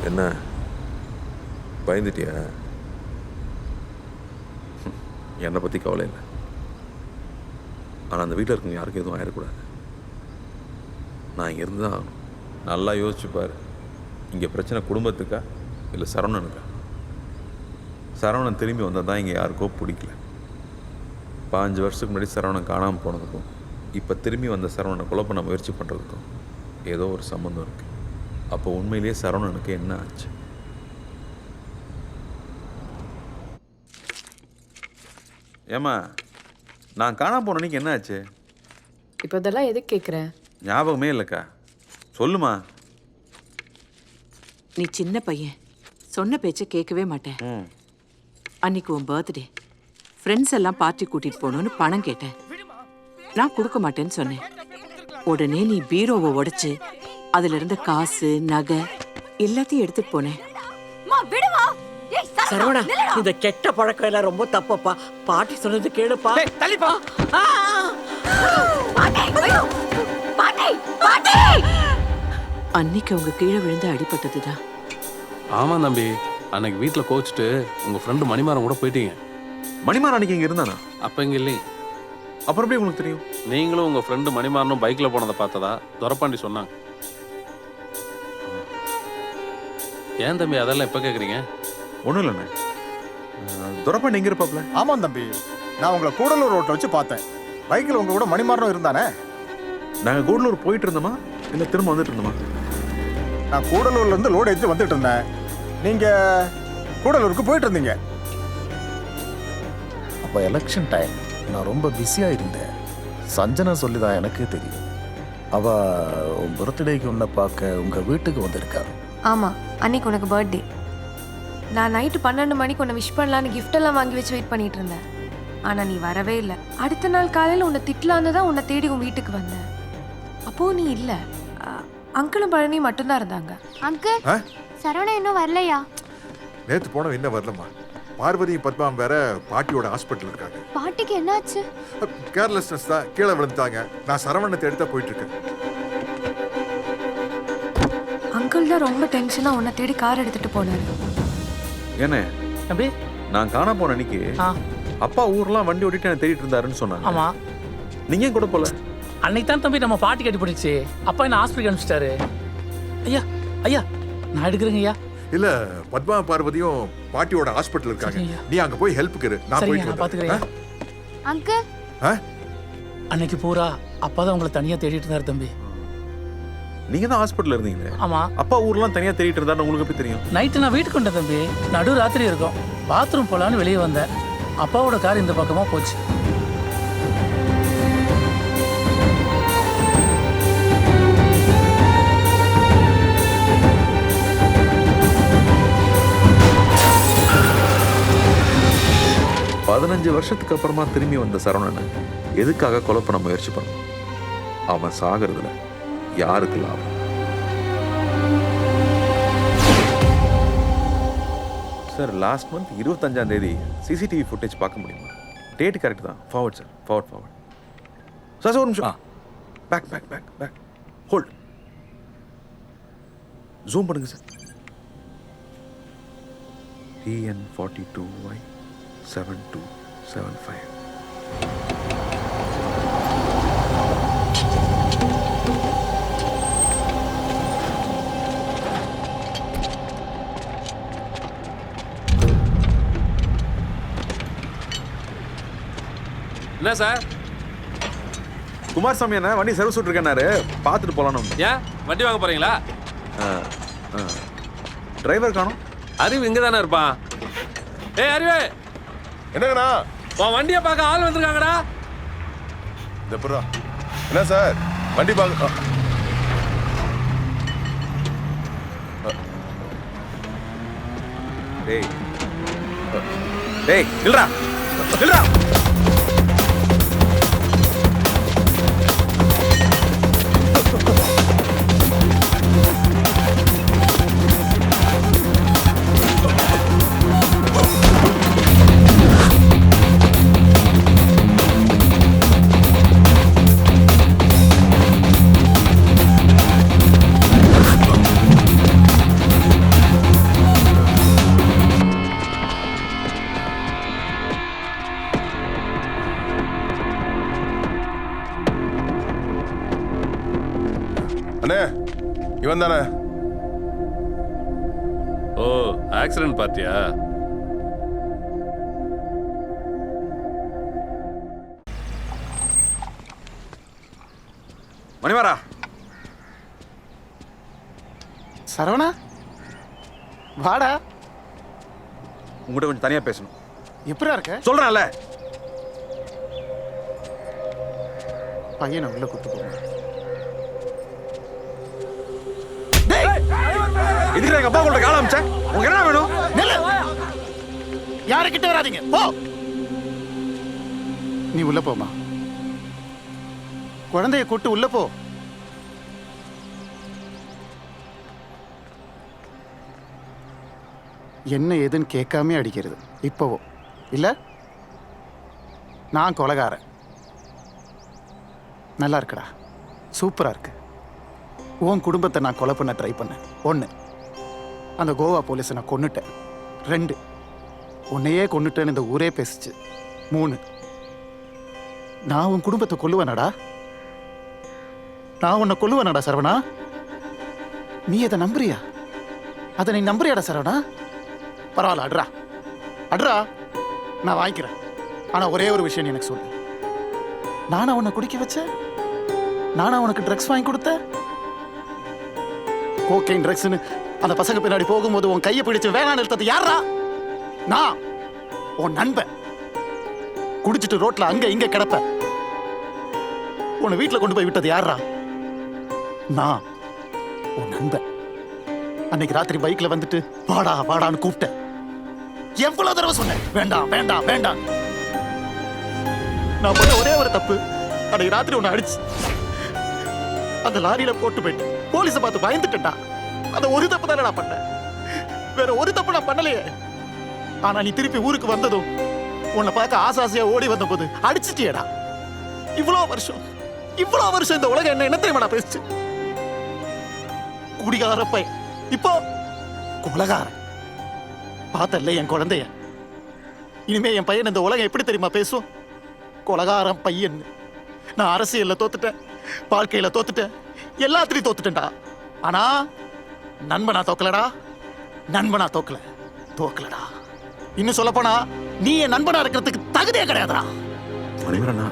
என்ன பயந்துட்டியா? என்னை பற்றி கவலை இல்லை. ஆனால் அந்த வீட்டில் இருக்கவங்க யாருக்கும் எதுவும் ஆயிடக்கூடாது. நான் இங்கே இருந்து தான் ஆகணும். நல்லா யோசிச்சுப்பார். இங்கே பிரச்சனை குடும்பத்துக்கா இல்லை சரவணனுக்கா? சரவணன் திரும்பி வந்தால் தான் இங்கே யாருக்கோ பிடிக்கல. 5 வருஷத்துக்கு முன்னாடி சரவணன் காணாமல் போனதுக்கும் இப்போ திரும்பி வந்த சரவணனை கொலை பண்ண முயற்சி பண்ணுறதுக்கும் ஏதோ ஒரு சம்மந்தம் இருக்குது. அப்போ உண்மையிலேயே சரவணனுக்கு என்ன ஆச்சு? ஏம்மா, நான் காணாமல் போன அன்னைக்கு என்ன ஆச்சு? இப்போ இதெல்லாம் எதுக்கு கேட்குற? ஞாபகமே இல்லைக்கா, சொல்லுமா. நீ சின்ன பையன், சொன்ன பேச்சை கேட்கவே மாட்டேன். அன்னைக்கு உன் பர்த்டே, ஃப்ரெண்ட்ஸ் எல்லாம் பார்ட்டி கூட்டிட்டு போகணும்னு பணம் கேட்டேன். நான் கொடுக்க மாட்டேன்னு சொன்னேன். உடனே நீ பீரோவை உடைச்சு அதுல இருந்த காசு நகை எல்லாத்தையும் எடுத்துட்டு போனேன். சரவணா, இந்த கெட்ட பழக்கம் எல்லாம் ரொம்ப தப்பப்பா. பாட்டி சொன்னது கேளுப்பா. அன்னைக்கு அவங்க கீழே விழுந்து அடிபட்டதுதான். ஆமா தம்பி, அன்னைக்கு வீட்டில் கோச்சிட்டு உங்க ஃப்ரெண்டு மணிமாறன் கூட போயிட்டீங்க. மணிமாறன் அன்னைக்கு இங்கே இருந்தானா? அப்ப இங்க இல்லைங்க. அப்புறம் எப்படி உங்களுக்கு தெரியும்? நீங்களும் உங்க ஃப்ரெண்டு மணிமாறனும் பைக்ல போனதை பார்த்ததா துரப்பாண்டி சொன்னாங்க. ஏன் தம்பி அதெல்லாம் இப்ப கேக்குறீங்க? ஒன்றும் இல்லைண்ணே. துரப்பாண்டி எங்கே இருப்பாப்ல? ஆமாம் தம்பி, நான் உங்களை கூடலூர் ரோட்டில் வச்சு பார்த்தேன். பைக்கில் உங்க கூட மணிமாறனும் இருந்தானே. நாங்கள் கூடலூர் போயிட்டு இருந்தோமா இல்லை திரும்ப வந்துட்டு இருந்தோமா? நான் கூடலூர்லேருந்து லோடு எடுத்து வந்துட்டு இருந்தேன். நீங்கள் கூடலூருக்கு போயிட்டு இருந்தீங்க. அப்போ எலெக்ஷன் டைம், நான் ரொம்ப பிஸியாக இருந்தேன். சஞ்சனா சொல்லி தான் எனக்கே தெரியும். அவள் உன் பர்த்டேக்கு உன்னை பார்க்க உங்கள் வீட்டுக்கு வந்திருக்கா. ஆமாம், அன்னைக்கு உனக்கு பர்த்டே. நான் நைட்டு 12 மணிக்கு உன்னை விஷ் பண்ணலான்னு gift எல்லாம் வாங்கி வச்சு வெயிட் பண்ணிட்டு இருந்தேன். ஆனால் நீ வரவே இல்லை. அடுத்த நாள் காலையில் உன்னை திட்டலான்னு தான் உன்னை தேடி உன் வீட்டுக்கு வந்தேன். அப்போது நீ இல்லை. அங்கிளும் பழனி மட்டும்தான் இருந்தாங்க. அங்கிள், சரவணா இன்னும் வரலையா? நேத்து போனோம், இன்னும் வரலம்மா. பார்வதியும் பத்மாவும் வேற பாட்டியோட ஹாஸ்பிட்டல் இருக்காங்க. பாட்டிக்கு என்னாச்சு? கேர்லெஸ்னஸ் தான், கீழே விழுந்துட்டாங்க. நான் சரவணத்தை எடுத்தா போயிட்டு இருக்கேன். அங்கிள் தான் ரொம்ப டென்ஷனாக உன்னை தேடி கார் எடுத்துட்டு போனாரு. என்ன தம்பி, நான் காணாம போன அன்னைக்கு அப்பா ஊர்லாம் வண்டி ஓட்டிட்டு என்ன தேடிட்டு இருந்தாருன்னு சொன்னாங்க. ஆமா, நீங்க ஏன் கூட போல? அன்னைக்கு தான் தம்பி நம்ம பாட்டி கட்டி போட்டுச்சு. அப்பா என்ன ஹாஸ்பிட்டல் அனுப்பிச்சிட்டாரு. ஐயா ஐயா, நான் எடுக்கிறேங்க ஐயா. இல்ல, பத்மா பார்வதியும் பாட்டியோட ஹாஸ்பிட்டல் இருக்காங்க. சரிங்க. நீ அங்க போய் ஹெல்ப்புக்கு இரு, நான் போயிட்டு நான் பாத்துக்கிறேன். அங்கிள், அன்னைக்கு பூரா அப்பா தான் உங்களை தனியா தேடிட்டு இருந்தாரு தம்பி. நீங்க தான் ஹாஸ்பிட்டல்ல இருந்தீங்களே. ஆமா, அப்பா ஊர்லாம் தனியா தேடிட்டு இருந்தாருன்னு உங்களுக்கு எப்படி தெரியும்? நைட்டு நான் வீட்டுக்கு வந்தேன் தம்பி. நடு ராத்திரி இருக்கும், பாத்ரூம் போலான்னு வெளியே வந்தேன். அப்பாவோட கார் இந்த பக்கமா போச்சு. பதினஞ்சு வருஷத்துக்கு அப்புறமா திரும்பி வந்த சரவணனை எதுக்காக கொலை பண்ண முயற்சி பண்ணணும்? அவன் சாகிறதுல யாருக்கு லாபம்? சார், லாஸ்ட் மந்த் 25ஆம் தேதி சிசிடிவி ஃபுட்டேஜ் பார்க்க முடியுமா? டேட் கரெக்ட் தான். Forward sir, forward. சார் ஒரு நிமிஷம். Back hold. ஜூம் பண்ணுங்க சார். TN42Y 7275. என்ன சார்? குமாரசாமி அண்ணா வண்டி சர்வீஸ் விட்டுருக்கேன்னாரு, பார்த்துட்டு போகலான்னு. ஏன் வண்டி வாங்க போறீங்களா? டிரைவர் காணும். அறிவு இங்க தானே இருப்பான். ஏய் அறிவு, என்னங்கண்ணா? உன் வண்டியை பார்க்க ஆள் வந்திருக்காங்கடா. இந்த புறா என்ன சார், வண்டி பார்க்க. டேய் நில்றா. இவன் தானே? ஓ, ஆக்சிடென்ட் பார்ட்டியா? மணிமாரா, சரவணா வாடா. உங்ககிட்ட கொஞ்சம் தனியா பேசணும். எப்படா இருக்க? சொல்றேன்ல. பையனை உள்ள கூட்டு போங்க. இதுக்கு எங்க அப்பா கூட கால அமைச்சேன். உங்களுக்கு என்ன வேணும்? யாருக்கிட்ட வராதீங்க, போ. நீ உள்ள போமா. குழந்தைய கூட்டு உள்ள போ. என்ன ஏதுன்னு கேட்காம அடிக்கிறது இப்போவோ இல்ல? நான் கொலைகாரன். நல்லா இருக்குடா, சூப்பரா இருக்கு. உன் குடும்பத்தை நான் கொலை பண்ண ட்ரை பண்ணேன். 1, அந்த கோவா போலீஸை நான் கொன்னுட்டேன். 2, உன்னையே கொன்னுட்டேன்னு இந்த ஊரே பேசிச்சு. 3, நான் உன் குடும்பத்தை கொல்லுவேனடா. நான் உன்னை கொல்லுவேனடா சரவணா. நீ அதை நம்புறியா? அதை நீ நம்புறியாடா சரவணா? பரவாயில்ல, அட்ரா அட்ரா, நான் வாங்கிக்கிறேன். ஆனா ஒரே ஒரு விஷயம் நீ எனக்கு சொல்லு. நானா உன்னை குடிக்க வச்சேன்? நானா உனக்கு ட்ரக்ஸ் வாங்கி கொடுத்தேன்? கோக்கைன் ட்ரக்ஸ்னு அந்த பசங்க பின்னாடி போகும்போது உன் கையை பிடிச்சு வேணான்னு நிறுத்தது யாரா? நான் உன் நண்பன். குடிச்சிட்டு ரோட்ல அங்க இங்க கிடப்ப உன்னை வீட்டுல கொண்டு போய் விட்டது யாரா? நான் உன் நண்பன். அன்னைக்கு ராத்திரி பைக்ல வந்துட்டு வாடா வாடான்னு கூப்பிட்டேன். எவ்வளவு தடவை சொன்னேன் வேண்டாம் வேண்டாம் வேண்டாம். நான் பண்ண ஒரே ஒரு தப்பு, அன்னைக்கு ராத்திரி உன்னை அடிச்சு அந்த லாரியில போட்டு போயிட்டு போலீஸை பார்த்து பயந்துட்டேன்டா. அந்த ஒரு தப்பு தானே நான் பண்ணேன், வேற ஒரு தப்பு நான் பண்ணலையே. ஆனா நீ திருப்பி ஊருக்கு வந்ததும் உன்னை பார்க்க ஆசாசியா ஓடி வந்த போது அடிச்சிட்டியடா. இவ்வளவு வருஷம் இந்த உலகம் என்ன தெரியுமா பேசுச்சு? குடிகார பையன், இப்போ கொலகாரன். பார்த்தல்ல என் குழந்தைய. இனிமே என் பையன் இந்த உலகம் எப்படி தெரியுமா பேசும்? கொலகாரன் பையன். நான் அரசியல்ல தோத்துட்டேன், வாழ்க்கையில தோத்துட்டேன், எல்லாத்திலையும் தோத்துட்டேன்டா. ஆனா நண்பனா தோக்கலடா. நண்பனா தோக்கலடா. இன்னும் சொல்ல போனா நீ என் நண்பனா இருக்கிறதுக்கு தகுதியே கிடையாதுடா. மணிமாரா,